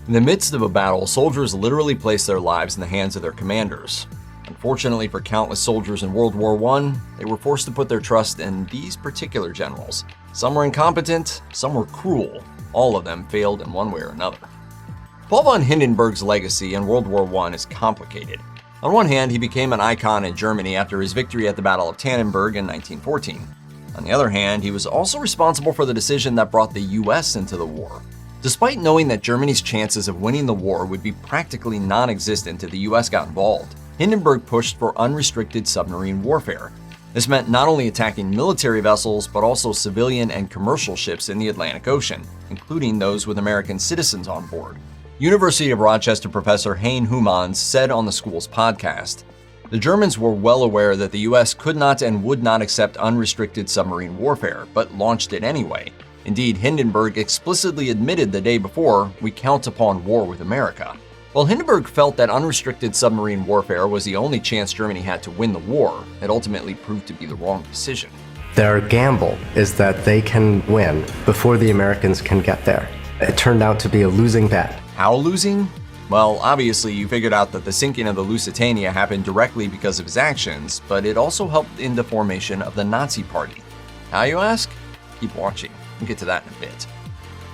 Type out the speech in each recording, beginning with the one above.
In the midst of a battle, soldiers literally placed their lives in the hands of their commanders. Unfortunately for countless soldiers in World War I, they were forced to put their trust in these particular generals. Some were incompetent, some were cruel. All of them failed in one way or another. Paul von Hindenburg's legacy in World War I is complicated. On one hand, he became an icon in Germany after his victory at the Battle of Tannenberg in 1914. On the other hand, he was also responsible for the decision that brought the US into the war. Despite knowing that Germany's chances of winning the war would be practically non-existent if the US got involved, Hindenburg pushed for unrestricted submarine warfare. This meant not only attacking military vessels, but also civilian and commercial ships in the Atlantic Ocean, including those with American citizens on board. University of Rochester professor Hein Humans said on the school's podcast, "The Germans were well aware that the US could not and would not accept unrestricted submarine warfare, but launched it anyway. Indeed, Hindenburg explicitly admitted the day before, 'We count upon war with America.' While Hindenburg felt that unrestricted submarine warfare was the only chance Germany had to win the war, it ultimately proved to be the wrong decision. Their gamble is that they can win before the Americans can get there. It turned out to be a losing bet. How losing? Well, obviously you figured out that the sinking of the Lusitania happened directly because of his actions, but it also helped in the formation of the Nazi Party. How, you ask? Keep watching. We'll get to that in a bit.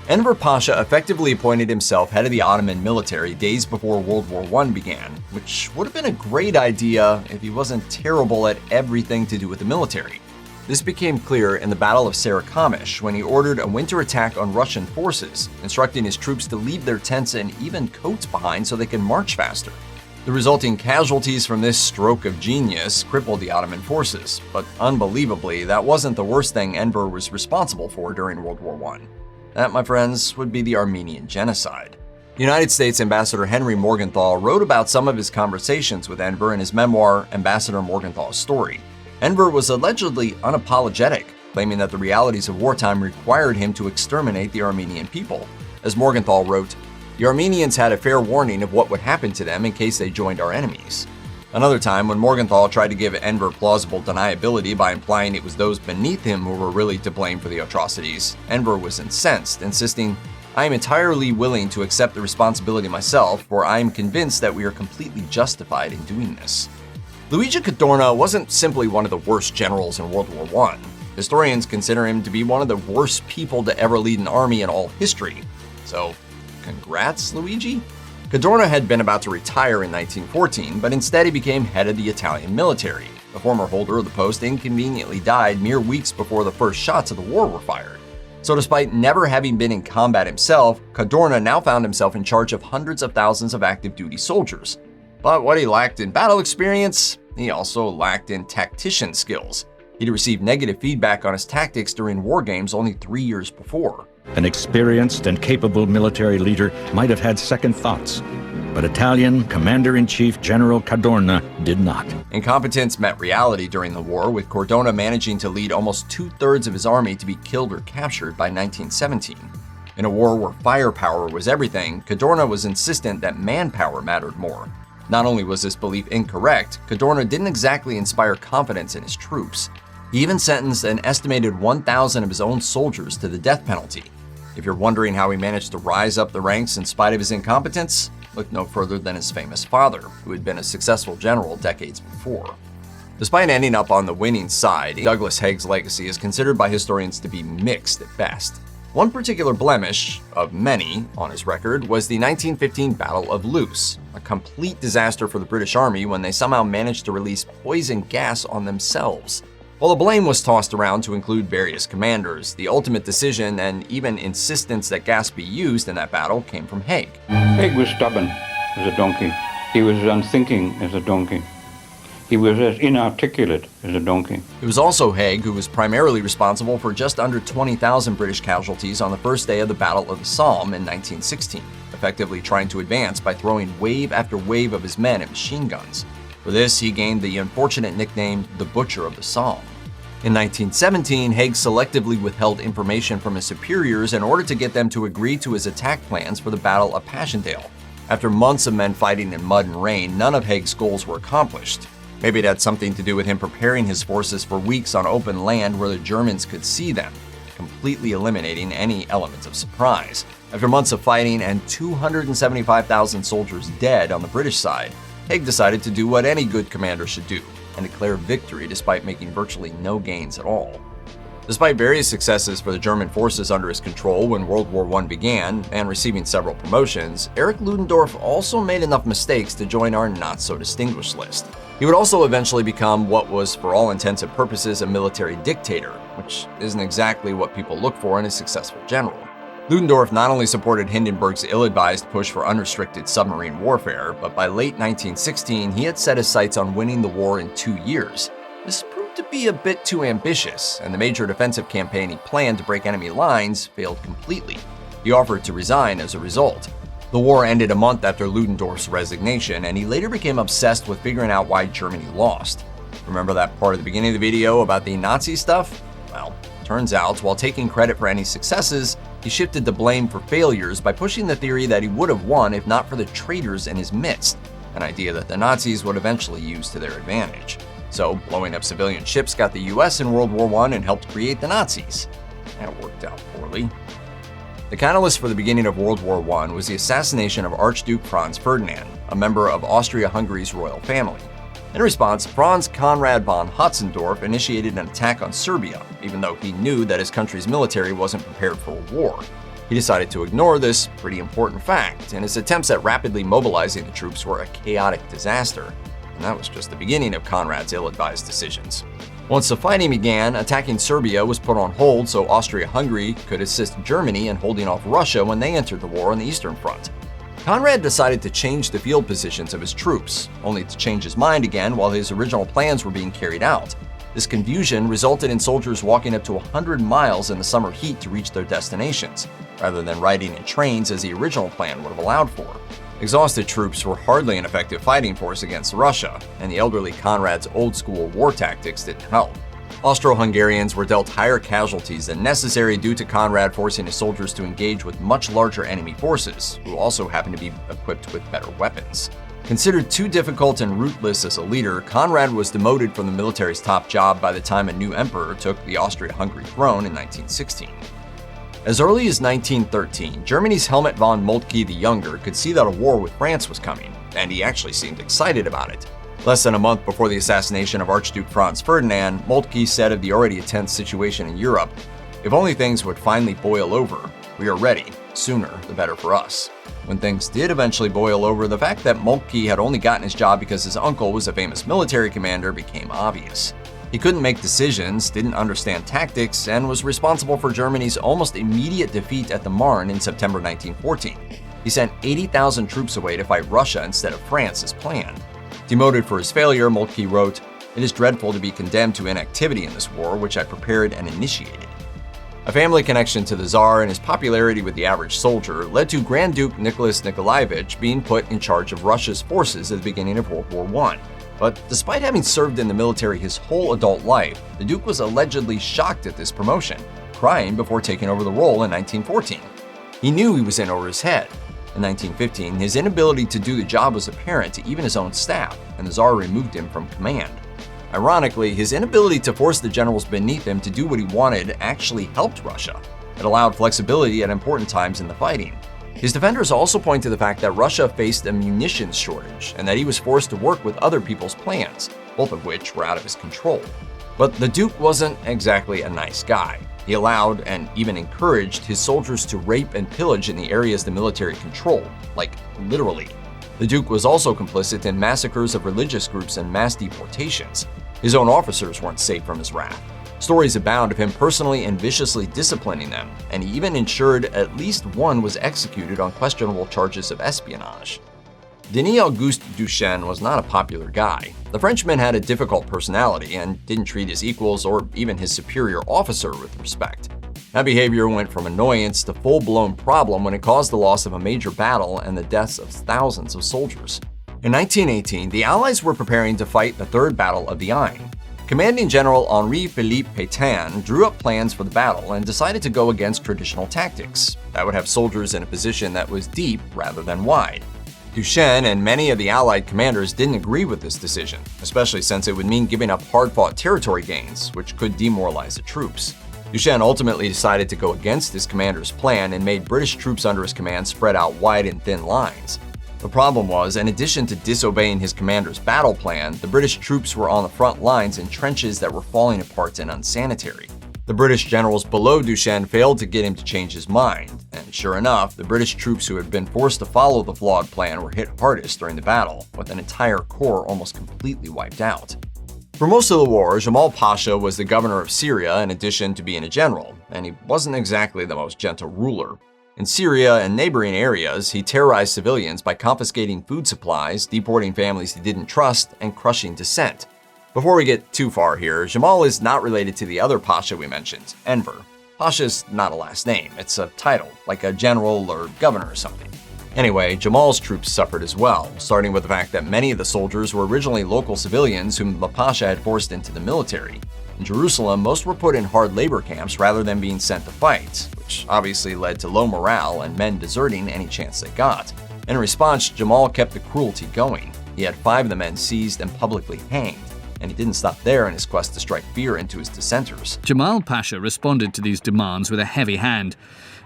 Enver Pasha effectively appointed himself head of the Ottoman military days before World War I began, which would have been a great idea if he wasn't terrible at everything to do with the military. This became clear in the Battle of Sarikamish when he ordered a winter attack on Russian forces, instructing his troops to leave their tents and even coats behind so they can march faster. The resulting casualties from this stroke of genius crippled the Ottoman forces, but unbelievably, that wasn't the worst thing Enver was responsible for during World War I. That, my friends, would be the Armenian Genocide. United States Ambassador Henry Morgenthau wrote about some of his conversations with Enver in his memoir, Ambassador Morgenthau's Story. Enver was allegedly unapologetic, claiming that the realities of wartime required him to exterminate the Armenian people. As Morgenthau wrote, "The Armenians had a fair warning of what would happen to them in case they joined our enemies." Another time, when Morgenthau tried to give Enver plausible deniability by implying it was those beneath him who were really to blame for the atrocities, Enver was incensed, insisting, "I am entirely willing to accept the responsibility myself, for I am convinced that we are completely justified in doing this." Luigi Cadorna wasn't simply one of the worst generals in World War I. Historians consider him to be one of the worst people to ever lead an army in all history. So, congrats, Luigi? Cadorna had been about to retire in 1914, but instead he became head of the Italian military. The former holder of the post inconveniently died mere weeks before the first shots of the war were fired. So despite never having been in combat himself, Cadorna now found himself in charge of hundreds of thousands of active duty soldiers. But what he lacked in battle experience, he also lacked in tactician skills. He'd received negative feedback on his tactics during war games only 3 years before. An experienced and capable military leader might have had second thoughts, but Italian Commander-in-Chief General Cadorna did not. Incompetence met reality during the war, with Cadorna managing to lead almost 2/3 of his army to be killed or captured by 1917. In a war where firepower was everything, Cadorna was insistent that manpower mattered more. Not only was this belief incorrect, Cadorna didn't exactly inspire confidence in his troops. He even sentenced an estimated 1,000 of his own soldiers to the death penalty. If you're wondering how he managed to rise up the ranks in spite of his incompetence, look no further than his famous father, who had been a successful general decades before. Despite ending up on the winning side, Douglas Haig's legacy is considered by historians to be mixed at best. One particular blemish, of many, on his record was the 1915 Battle of Loos, a complete disaster for the British Army when they somehow managed to release poison gas on themselves. While the blame was tossed around to include various commanders, the ultimate decision and even insistence that gas be used in that battle came from Haig. Haig was stubborn as a donkey. He was unthinking as a donkey. He was as inarticulate as a donkey. It was also Haig who was primarily responsible for just under 20,000 British casualties on the first day of the Battle of the Somme in 1916, effectively trying to advance by throwing wave after wave of his men at machine guns. For this, he gained the unfortunate nickname the Butcher of the Somme. In 1917, Haig selectively withheld information from his superiors in order to get them to agree to his attack plans for the Battle of Passchendaele. After months of men fighting in mud and rain, none of Haig's goals were accomplished. Maybe it had something to do with him preparing his forces for weeks on open land where the Germans could see them, completely eliminating any element of surprise. After months of fighting and 275,000 soldiers dead on the British side, Haig decided to do what any good commander should do and declare victory despite making virtually no gains at all. Despite various successes for the German forces under his control when World War I began and receiving several promotions, Erich Ludendorff also made enough mistakes to join our not-so-distinguished list. He would also eventually become what was, for all intents and purposes, a military dictator, which isn't exactly what people look for in a successful general. Ludendorff not only supported Hindenburg's ill-advised push for unrestricted submarine warfare, but by late 1916 he had set his sights on winning the war in 2 years. This proved to be a bit too ambitious, and the major defensive campaign he planned to break enemy lines failed completely. He offered to resign as a result. The war ended a month after Ludendorff's resignation, and he later became obsessed with figuring out why Germany lost. Remember that part of the beginning of the video about the Nazi stuff? Well, turns out, while taking credit for any successes, he shifted the blame for failures by pushing the theory that he would have won if not for the traitors in his midst, an idea that the Nazis would eventually use to their advantage. So, blowing up civilian ships got the US in World War I and helped create the Nazis. That worked out poorly. The catalyst for the beginning of World War I was the assassination of Archduke Franz Ferdinand, a member of Austria-Hungary's royal family. In response, Franz Conrad von Hötzendorf initiated an attack on Serbia, even though he knew that his country's military wasn't prepared for a war. He decided to ignore this pretty important fact, and his attempts at rapidly mobilizing the troops were a chaotic disaster. And that was just the beginning of Conrad's ill-advised decisions. Once the fighting began, attacking Serbia was put on hold so Austria-Hungary could assist Germany in holding off Russia when they entered the war on the Eastern Front. Conrad decided to change the field positions of his troops, only to change his mind again while his original plans were being carried out. This confusion resulted in soldiers walking up to 100 miles in the summer heat to reach their destinations, rather than riding in trains as the original plan would have allowed for. Exhausted troops were hardly an effective fighting force against Russia, and the elderly Conrad's old-school war tactics didn't help. Austro-Hungarians were dealt higher casualties than necessary due to Conrad forcing his soldiers to engage with much larger enemy forces, who also happened to be equipped with better weapons. Considered too difficult and ruthless as a leader, Conrad was demoted from the military's top job by the time a new emperor took the Austria-Hungary throne in 1916. As early as 1913, Germany's Helmuth von Moltke the Younger could see that a war with France was coming, and he actually seemed excited about it. Less than a month before the assassination of Archduke Franz Ferdinand, Moltke said of the already tense situation in Europe, "If only things would finally boil over. We are ready. Sooner, the better for us." When things did eventually boil over, the fact that Moltke had only gotten his job because his uncle was a famous military commander became obvious. He couldn't make decisions, didn't understand tactics, and was responsible for Germany's almost immediate defeat at the Marne in September 1914. He sent 80,000 troops away to fight Russia instead of France as planned. Demoted for his failure, Moltke wrote, "It is dreadful to be condemned to inactivity in this war, which I prepared and initiated." A family connection to the Tsar and his popularity with the average soldier led to Grand Duke Nicholas Nikolaevich being put in charge of Russia's forces at the beginning of World War I. But despite having served in the military his whole adult life, the Duke was allegedly shocked at this promotion, crying before taking over the role in 1914. He knew he was in over his head. In 1915, his inability to do the job was apparent to even his own staff, and the Tsar removed him from command. Ironically, his inability to force the generals beneath him to do what he wanted actually helped Russia. It allowed flexibility at important times in the fighting. His defenders also point to the fact that Russia faced a munitions shortage and that he was forced to work with other people's plans, both of which were out of his control. But the Duke wasn't exactly a nice guy. He allowed and even encouraged his soldiers to rape and pillage in the areas the military controlled, like literally. The Duke was also complicit in massacres of religious groups and mass deportations. His own officers weren't safe from his wrath. Stories abound of him personally and viciously disciplining them, and he even ensured at least one was executed on questionable charges of espionage. Denis Auguste Duchêne was not a popular guy. The Frenchman had a difficult personality and didn't treat his equals or even his superior officer with respect. That behavior went from annoyance to full-blown problem when it caused the loss of a major battle and the deaths of thousands of soldiers. In 1918, the Allies were preparing to fight the Third Battle of the Aisne. Commanding General Henri-Philippe Pétain drew up plans for the battle and decided to go against traditional tactics that would have soldiers in a position that was deep rather than wide. Duchêne and many of the Allied commanders didn't agree with this decision, especially since it would mean giving up hard-fought territory gains, which could demoralize the troops. Duchêne ultimately decided to go against his commander's plan and made British troops under his command spread out wide and thin lines. The problem was, in addition to disobeying his commander's battle plan, the British troops were on the front lines in trenches that were falling apart and unsanitary. The British generals below Duchêne failed to get him to change his mind, and sure enough, the British troops who had been forced to follow the flawed plan were hit hardest during the battle, with an entire corps almost completely wiped out. For most of the war, Djemal Pasha was the governor of Syria in addition to being a general, and he wasn't exactly the most gentle ruler. In Syria and neighboring areas, he terrorized civilians by confiscating food supplies, deporting families he didn't trust, and crushing dissent. Before we get too far here, Djemal is not related to the other Pasha we mentioned, Enver. Pasha's not a last name, it's a title, like a general or governor or something. Anyway, Djemal's troops suffered as well, starting with the fact that many of the soldiers were originally local civilians whom the Pasha had forced into the military. In Jerusalem, most were put in hard labor camps rather than being sent to fight, which obviously led to low morale and men deserting any chance they got. In response, Djemal kept the cruelty going. He had 5 of the men seized and publicly hanged, and he didn't stop there in his quest to strike fear into his dissenters. Djemal Pasha responded to these demands with a heavy hand.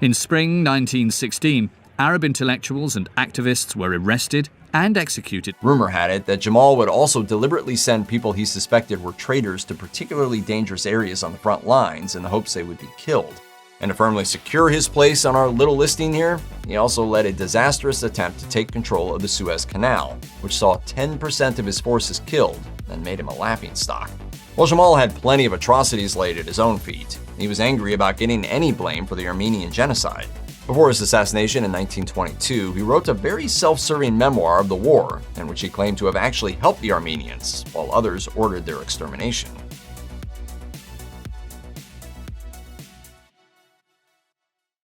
In spring 1916, Arab intellectuals and activists were arrested and executed. Rumor had it that Djemal would also deliberately send people he suspected were traitors to particularly dangerous areas on the front lines in the hopes they would be killed. And to firmly secure his place on our little listing here, he also led a disastrous attempt to take control of the Suez Canal, which saw 10% of his forces killed and made him a laughingstock. While Djemal had plenty of atrocities laid at his own feet, he was angry about getting any blame for the Armenian genocide. Before his assassination in 1922, he wrote a very self-serving memoir of the war, in which he claimed to have actually helped the Armenians, while others ordered their extermination.